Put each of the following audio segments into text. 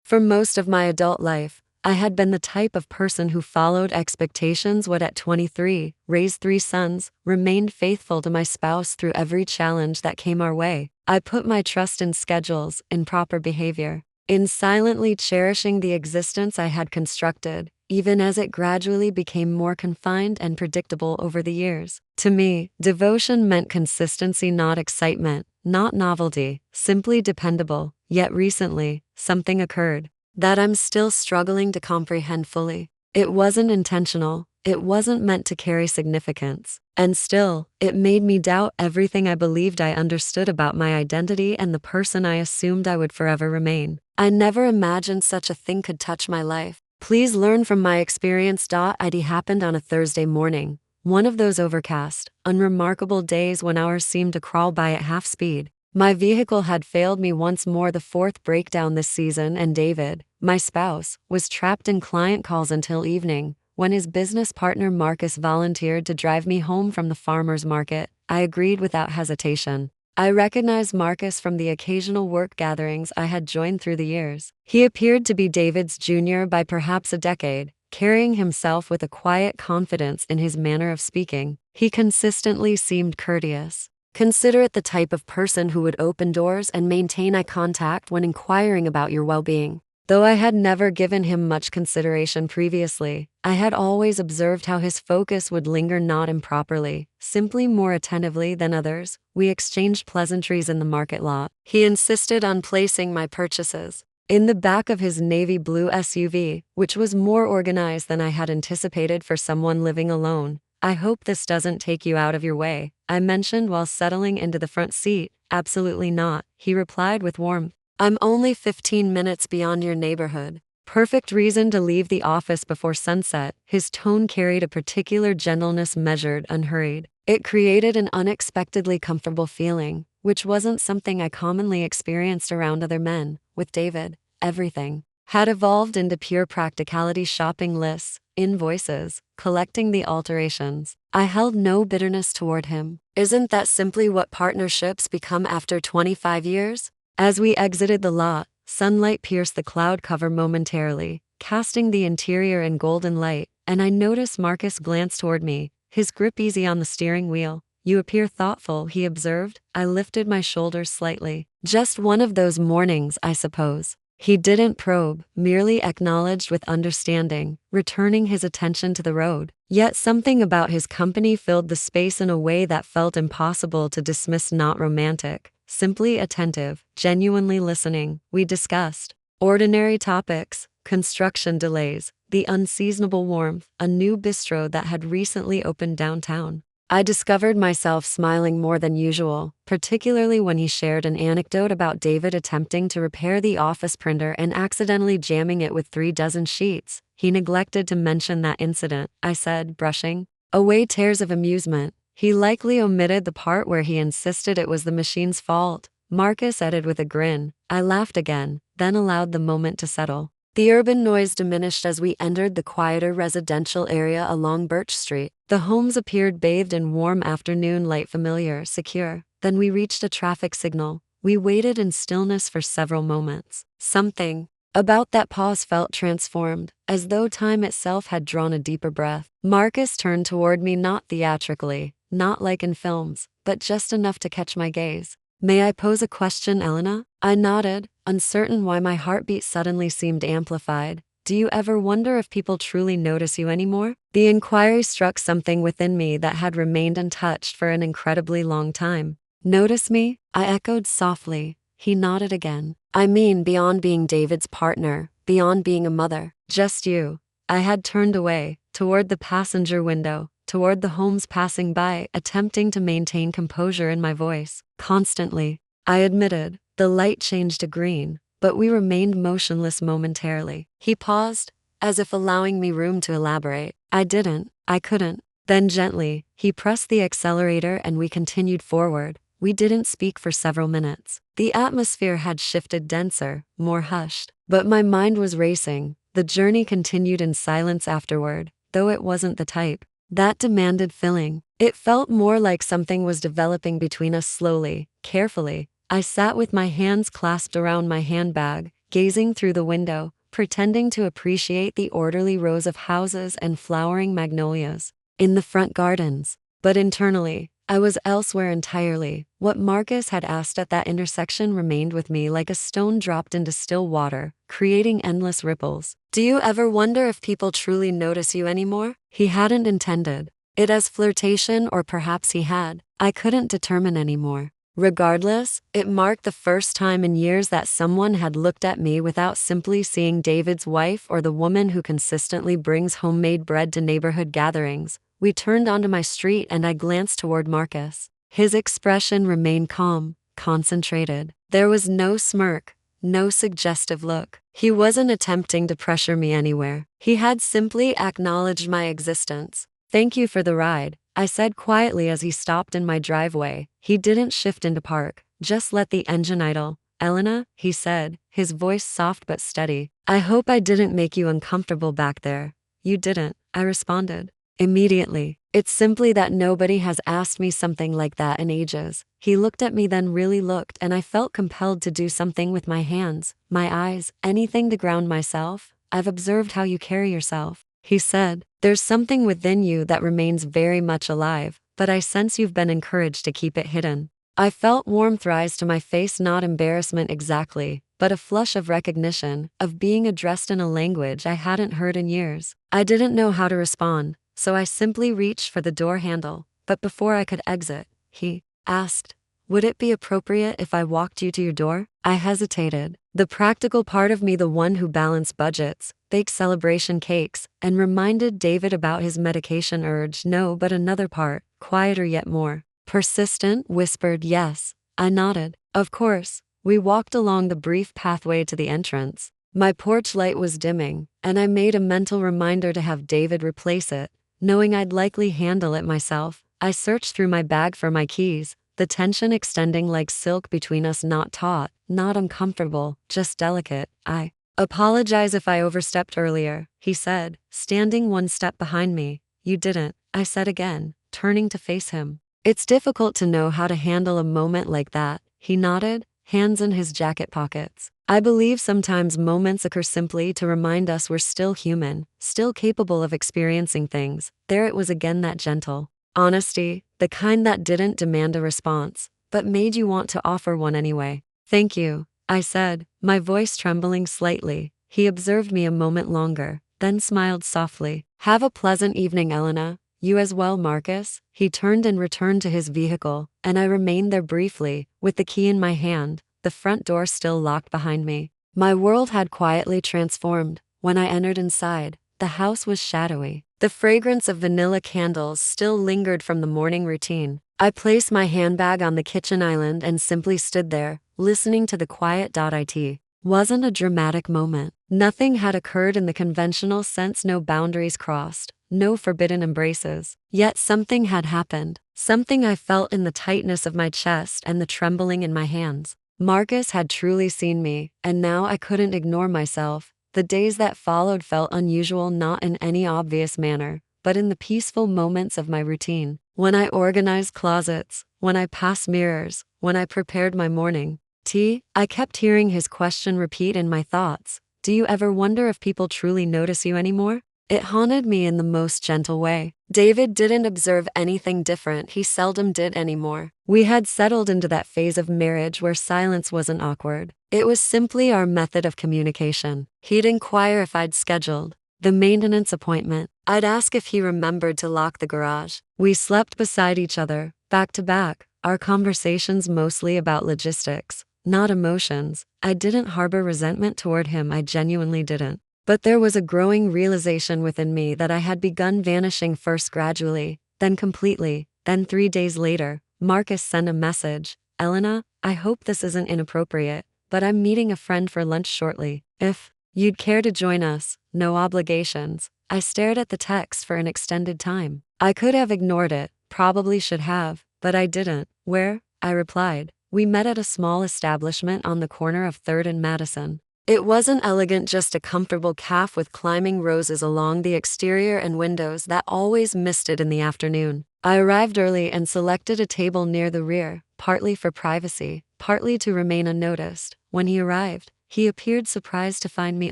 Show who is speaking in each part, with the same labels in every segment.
Speaker 1: For most of my adult life, I had been the type of person who followed expectations would at 23, raise 3 sons, remained faithful to my spouse through every challenge that came our way. I put my trust in schedules, in proper behavior, in silently cherishing the existence I had constructed, even as it gradually became more confined and predictable over the years. To me, devotion meant consistency, not excitement, not novelty, simply dependable. Yet recently, something occurred that I'm still struggling to comprehend fully. It wasn't intentional, it wasn't meant to carry significance, and still, it made me doubt everything I believed I understood about my identity and the person I assumed I would forever remain. I never imagined such a thing could touch my life. Please learn from my experience. It happened on a Thursday morning, one of those overcast, unremarkable days when hours seemed to crawl by at half speed. My vehicle had failed me once more, the fourth breakdown this season, and David, my spouse, was trapped in client calls until evening. When his business partner Marcus volunteered to drive me home from the farmer's market, I agreed without hesitation. I recognized Marcus from the occasional work gatherings I had joined through the years. He appeared to be David's junior by perhaps a decade, carrying himself with a quiet confidence in his manner of speaking. He consistently seemed courteous, considerate, the type of person who would open doors and maintain eye contact when inquiring about your well-being. Though I had never given him much consideration previously, I had always observed how his focus would linger, not improperly, simply more attentively than others. We exchanged pleasantries in the market lot. He insisted on placing my purchases in the back of his navy blue SUV, which was more organized than I had anticipated for someone living alone. "I hope this doesn't take you out of your way," I mentioned while settling into the front seat. "Absolutely not," he replied with warmth. "I'm only 15 minutes beyond your neighborhood. Perfect reason to leave the office before sunset." His tone carried a particular gentleness, measured, unhurried. It created an unexpectedly comfortable feeling, which wasn't something I commonly experienced around other men. With David, everything had evolved into pure practicality: shopping lists, invoices, collecting the alterations. I held no bitterness toward him. Isn't that simply what partnerships become after 25 years? As we exited the lot, sunlight pierced the cloud cover momentarily, casting the interior in golden light, and I noticed Marcus glance toward me, his grip easy on the steering wheel. "You appear thoughtful," he observed. I lifted my shoulders slightly. "Just one of those mornings, I suppose." He didn't probe, merely acknowledged with understanding, returning his attention to the road. Yet something about his company filled the space in a way that felt impossible to dismiss. Not romantic, simply attentive, genuinely listening. We discussed ordinary topics, construction delays, the unseasonable warmth, a new bistro that had recently opened downtown. I discovered myself smiling more than usual, particularly when he shared an anecdote about David attempting to repair the office printer and accidentally jamming it with 36 sheets. "He neglected to mention that incident," I said, brushing away tears of amusement. "He likely omitted the part where he insisted it was the machine's fault," Marcus added with a grin. I laughed again, then allowed the moment to settle. The urban noise diminished as we entered the quieter residential area along Birch Street. The homes appeared bathed in warm afternoon light, familiar, secure. Then we reached a traffic signal. We waited in stillness for several moments. Something about that pause felt transformed, as though time itself had drawn a deeper breath. Marcus turned toward me, not theatrically, not like in films, but just enough to catch my gaze. "May I pose a question, Elena?" I nodded, uncertain why my heartbeat suddenly seemed amplified. "Do you ever wonder if people truly notice you anymore?" The inquiry struck something within me that had remained untouched for an incredibly long time. "Notice me?" I echoed softly. He nodded again. "I mean beyond being David's partner, beyond being a mother. Just you." I had turned away, toward the passenger window, toward the homes passing by, attempting to maintain composure in my voice. "Constantly," I admitted. The light changed to green, but we remained motionless momentarily. He paused, as if allowing me room to elaborate. I couldn't. Then gently, he pressed the accelerator and we continued forward. We didn't speak for several minutes. The atmosphere had shifted, denser, more hushed. But my mind was racing. The journey continued in silence afterward, though it wasn't the type that demanded filling. It felt more like something was developing between us, slowly, carefully. I sat with my hands clasped around my handbag, gazing through the window, pretending to appreciate the orderly rows of houses and flowering magnolias in the front gardens. But internally, I was elsewhere entirely. What Marcus had asked at that intersection remained with me like a stone dropped into still water, creating endless ripples. Do you ever wonder if people truly notice you anymore? He hadn't intended it as flirtation, or perhaps he had. I couldn't determine anymore. Regardless, it marked the first time in years that someone had looked at me without simply seeing David's wife or the woman who consistently brings homemade bread to neighborhood gatherings. We turned onto my street and I glanced toward Marcus. His expression remained calm, concentrated. There was no smirk, no suggestive look. He wasn't attempting to pressure me anywhere. He had simply acknowledged my existence. "Thank you for the ride," I said quietly as he stopped in my driveway. He didn't shift into park, just let the engine idle. "Elena," he said, his voice soft but steady, "I hope I didn't make you uncomfortable back there." "You didn't," I responded immediately. "It's simply that nobody has asked me something like that in ages." He looked at me, then really looked, and I felt compelled to do something with my hands, my eyes, anything to ground myself. "I've observed how you carry yourself," he said. "There's something within you that remains very much alive, but I sense you've been encouraged to keep it hidden." I felt warmth rise to my face, not embarrassment exactly, but a flush of recognition, of being addressed in a language I hadn't heard in years. I didn't know how to respond, so I simply reached for the door handle. But before I could exit, he asked, "Would it be appropriate if I walked you to your door?" I hesitated. The practical part of me, the one who balanced budgets, baked celebration cakes, and reminded David about his medication, urged no, but another part, quieter yet more persistent, whispered yes. I nodded. Of course. We walked along the brief pathway to the entrance. My porch light was dimming, and I made a mental reminder to have David replace it. Knowing I'd likely handle it myself, I searched through my bag for my keys, the tension extending like silk between us, not taut, not uncomfortable, just delicate. "I apologize if I overstepped earlier," he said, standing one step behind me. "You didn't," I said again, turning to face him. "It's difficult to know how to handle a moment like that," he nodded, hands in his jacket pockets. "I believe sometimes moments occur simply to remind us we're still human, still capable of experiencing things." There it was again, that gentle honesty, the kind that didn't demand a response, but made you want to offer one anyway. "Thank you," I said, my voice trembling slightly. He observed me a moment longer, then smiled softly. "Have a pleasant evening, Elena." "You as well, Marcus." He turned and returned to his vehicle, and I remained there briefly, with the key in my hand, the front door still locked behind me. My world had quietly transformed. When I entered inside, the house was shadowy. The fragrance of vanilla candles still lingered from the morning routine. I placed my handbag on the kitchen island and simply stood there, listening to the quiet. It wasn't a dramatic moment. Nothing had occurred in the conventional sense, no boundaries crossed, no forbidden embraces. Yet something had happened, something I felt in the tightness of my chest and the trembling in my hands. Marcus had truly seen me, and now I couldn't ignore myself. The days that followed felt unusual, not in any obvious manner, but in the peaceful moments of my routine. When I organized closets, when I passed mirrors, when I prepared my morning tea, I kept hearing his question repeat in my thoughts. "Do you ever wonder if people truly notice you anymore?" It haunted me in the most gentle way. David didn't observe anything different. He seldom did anymore. We had settled into that phase of marriage where silence wasn't awkward. It was simply our method of communication. He'd inquire if I'd scheduled the maintenance appointment. I'd ask if he remembered to lock the garage. We slept beside each other, back to back, our conversations mostly about logistics, not emotions. I didn't harbor resentment toward him, I genuinely didn't. But there was a growing realization within me that I had begun vanishing, first gradually, then completely. Then 3 days later, Marcus sent a message. "Elena, I hope this isn't inappropriate, but I'm meeting a friend for lunch shortly. If you'd care to join us, no obligations." I stared at the text for an extended time. I could have ignored it, probably should have, but I didn't. "Where?" I replied. "We met at a small establishment on the corner of 3rd and Madison." It wasn't elegant, just a comfortable cafe with climbing roses along the exterior and windows that always misted in the afternoon. I arrived early and selected a table near the rear, partly for privacy, partly to remain unnoticed. When he arrived, He appeared surprised to find me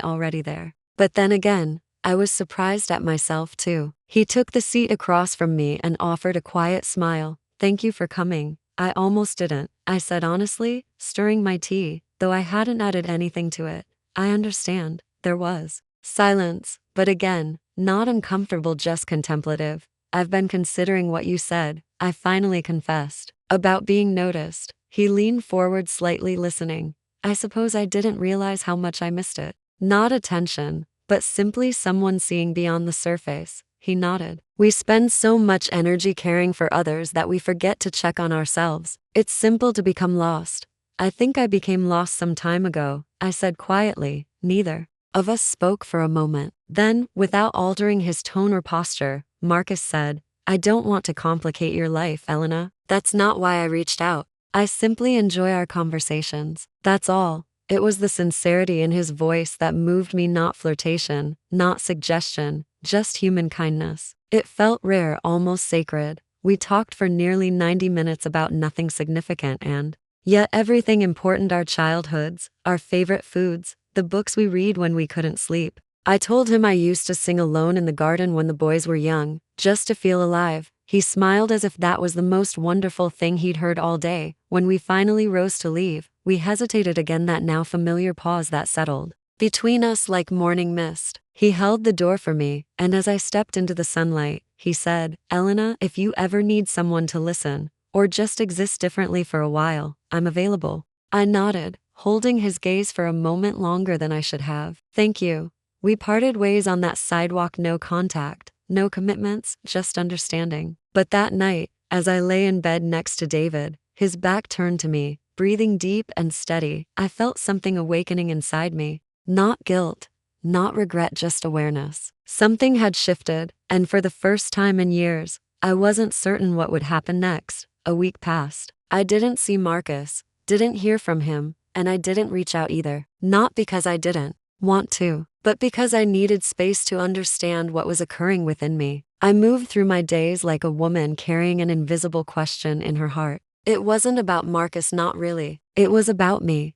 Speaker 1: already there. But then again, I was surprised at myself too. He took the seat across from me and offered a quiet smile. "Thank you for coming." "I almost didn't," I said honestly, stirring my tea, though I hadn't added anything to it. "I understand." There was silence, but again, not uncomfortable, just contemplative. "I've been considering what you said," I finally confessed. "About being noticed." He leaned forward slightly, listening. "I suppose I didn't realize how much I missed it." Not attention, but simply someone seeing beyond the surface. He nodded. "We spend so much energy caring for others that we forget to check on ourselves. It's simple to become lost." "I think I became lost some time ago," I said quietly. Neither of us spoke for a moment. Then, without altering his tone or posture, Marcus said, "I don't want to complicate your life, Elena. That's not why I reached out. I simply enjoy our conversations. That's all." It was the sincerity in his voice that moved me, not flirtation, not suggestion, just human kindness. It felt rare, almost sacred. We talked for nearly 90 minutes about nothing significant and yet everything important: our childhoods, our favorite foods, the books we read when we couldn't sleep. I told him I used to sing alone in the garden when the boys were young, just to feel alive. He smiled as if that was the most wonderful thing he'd heard all day. When we finally rose to leave, we hesitated again, that now familiar pause that settled between us like morning mist. He held the door for me, and as I stepped into the sunlight, he said, "Elena, if you ever need someone to listen, or just exist differently for a while, I'm available." I nodded, holding his gaze for a moment longer than I should have. "Thank you." We parted ways on that sidewalk, no contact, no commitments, just understanding. But that night, as I lay in bed next to David, his back turned to me, breathing deep and steady, I felt something awakening inside me. Not guilt, not regret, just awareness. Something had shifted, and for the first time in years, I wasn't certain what would happen next. A week passed. I didn't see Marcus, didn't hear from him, and I didn't reach out either. Not because I didn't want to, but because I needed space to understand what was occurring within me. I moved through my days like a woman carrying an invisible question in her heart. It wasn't about Marcus, not really. It was about me.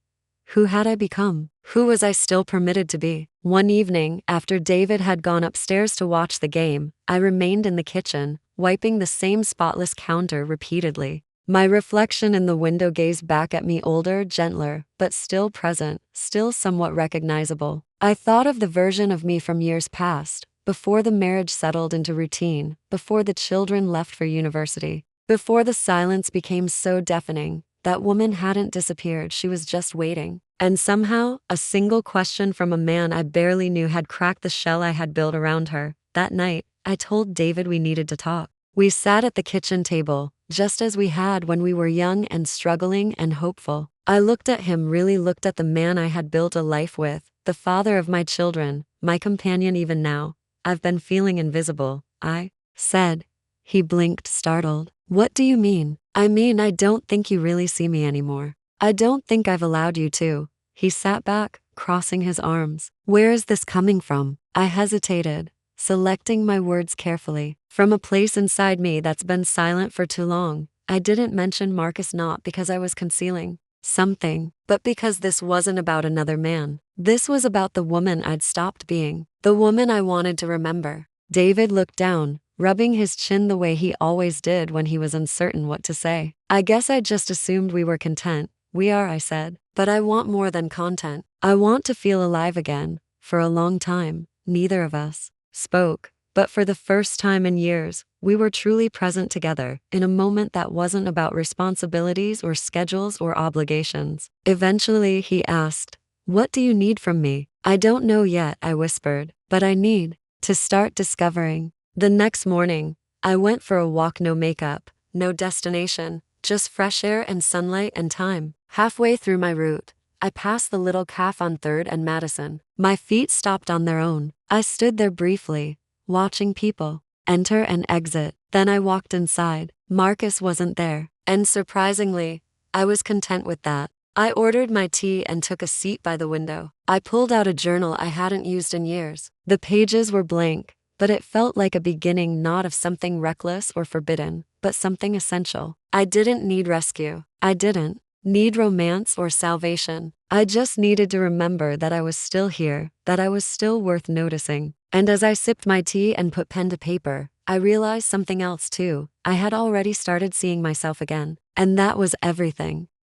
Speaker 1: Who had I become? Who was I still permitted to be? One evening, after David had gone upstairs to watch the game, I remained in the kitchen, wiping the same spotless counter repeatedly. My reflection in the window gazed back at me, older, gentler, but still present, still somewhat recognizable. I thought of the version of me from years past, before the marriage settled into routine, before the children left for university, before the silence became so deafening. That woman hadn't disappeared, she was just waiting. And somehow, a single question from a man I barely knew had cracked the shell I had built around her. That night, I told David we needed to talk. We sat at the kitchen table, just as we had when we were young and struggling and hopeful. I looked at him, really looked at the man I had built a life with, the father of my children, my companion even now. "I've been feeling invisible," I said. He blinked, startled. "What do you mean?" "I mean, I don't think you really see me anymore. I don't think I've allowed you to." He sat back, crossing his arms. "Where is this coming from?" I hesitated, selecting my words carefully. "From a place inside me that's been silent for too long." I didn't mention Marcus, not because I was concealing something, but because this wasn't about another man. This was about the woman I'd stopped being, the woman I wanted to remember. David looked down, rubbing his chin the way he always did when he was uncertain what to say. "I guess I just assumed we were content." "We are," I said, "but I want more than content. I want to feel alive again." For a long time, neither of us spoke, but for the first time in years, we were truly present together, in a moment that wasn't about responsibilities or schedules or obligations. Eventually, he asked, "What do you need from me?" "I don't know yet," I whispered, "but I need to start discovering." The next morning, I went for a walk, no makeup, no destination, just fresh air and sunlight and time. Halfway through my route, I passed the little cafe on 3rd and Madison. My feet stopped on their own. I stood there briefly, watching people enter and exit. Then I walked inside. Marcus wasn't there, and surprisingly, I was content with that. I ordered my tea and took a seat by the window. I pulled out a journal I hadn't used in years. The pages were blank, but it felt like a beginning, not of something reckless or forbidden, but something essential. I didn't need rescue. I didn't need romance or salvation. I just needed to remember that I was still here, that I was still worth noticing. And as I sipped my tea and put pen to paper, I realized something else too. I had already started seeing myself again. And that was everything.